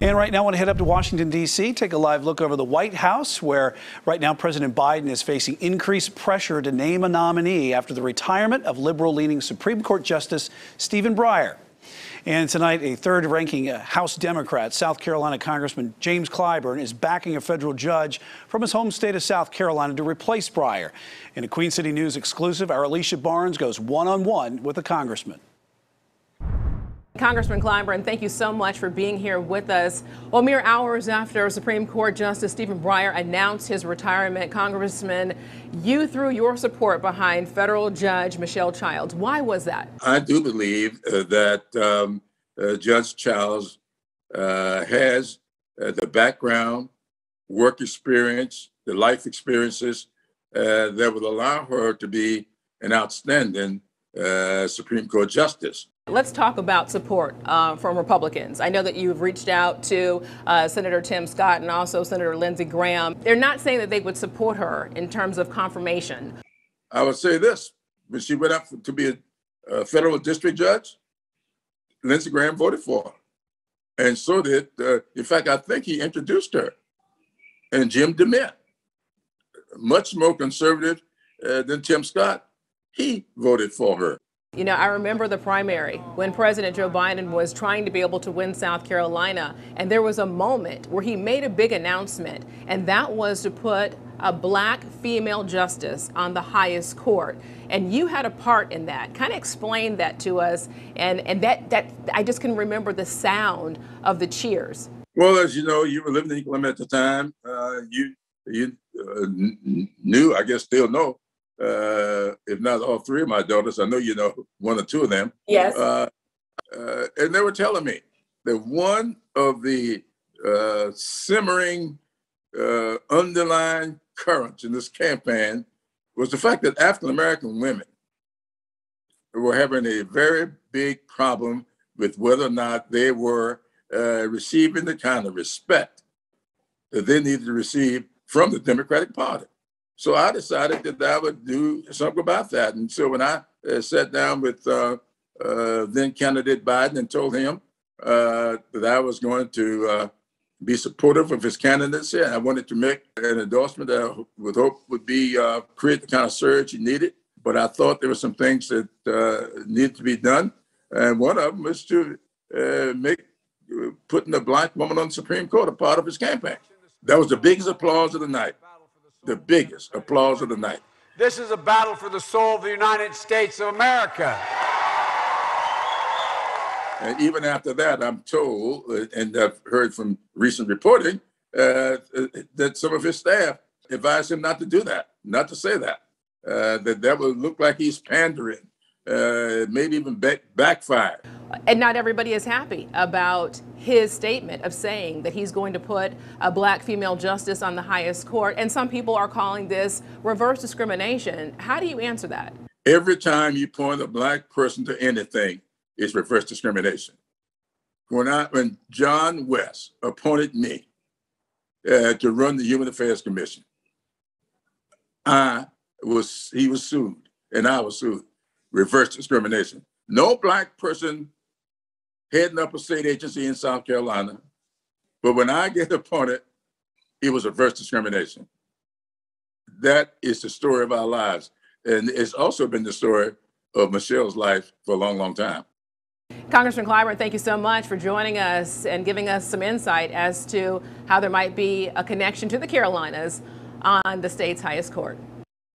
And right now I want to head up to Washington, D.C., take a live look over the White House, where right now President Biden is facing increased pressure to name a nominee after the retirement of liberal-leaning Supreme Court Justice Stephen Breyer. And tonight, a third-ranking House Democrat, South Carolina Congressman James Clyburn, is backing a federal judge from his home state of South Carolina to replace Breyer. In a Queen City News exclusive, our Alicia Barnes goes one-on-one with the congressman. Congressman Clyburn, thank you so much for being here with us. Well, mere hours after Supreme Court Justice Stephen Breyer announced his retirement, Congressman, you threw your support behind federal judge Michelle Childs. Why was that? I do believe that Judge Childs has the background, work experience, the life experiences that would allow her to be an outstanding Supreme Court justice. Let's talk about support from Republicans. I know that you've reached out to Senator Tim Scott and also Senator Lindsey Graham. They're not saying that they would support her in terms of confirmation. I would say this: when she went up to be a federal district judge, Lindsey Graham voted for her. And so did, in fact, I think he introduced her. And Jim DeMint, much more conservative than Tim Scott, he voted for her. You know, I remember the primary when President Joe Biden was trying to be able to win South Carolina, and there was a moment where he made a big announcement, and that was to put a black female justice on the highest court. And you had a part in that. Kind of explain that to us, and that I just can remember the sound of the cheers. Well, as you know, you were living in England at the time. You knew, I guess still know, if not all three of my daughters, I know you know one or two of them. Yes. And they were telling me that one of the simmering underlying currents in this campaign was the fact that African-American women were having a very big problem with whether or not they were receiving the kind of respect that they needed to receive from the Democratic Party. So I decided that I would do something about that. And so when I sat down with then candidate Biden and told him that I was going to be supportive of his candidacy, and I wanted to make an endorsement that I would hope would be create the kind of surge he needed. But I thought there were some things that needed to be done. And one of them was to make putting a black woman on the Supreme Court a part of his campaign. That was the biggest applause of the night. The biggest applause of the night. This is a battle for the soul of the United States of America. And even after that, I'm told, and I've heard from recent reporting, that some of his staff advised him not to do that, not to say that, that would look like he's pandering, maybe even backfire. And not everybody is happy about his statement of saying that he's going to put a black female justice on the highest court. And some people are calling this reverse discrimination. How do you answer that? Every time you point a black person to anything, it's reverse discrimination. When John West appointed me to run the Human Affairs Commission, he was sued, and I was sued. Reverse discrimination. No black person heading up a state agency in South Carolina, but when I get appointed, it was reverse discrimination. That is the story of our lives. And it's also been the story of Michelle's life for a long, long time. Congressman Clyburn, thank you so much for joining us and giving us some insight as to how there might be a connection to the Carolinas on the state's highest court.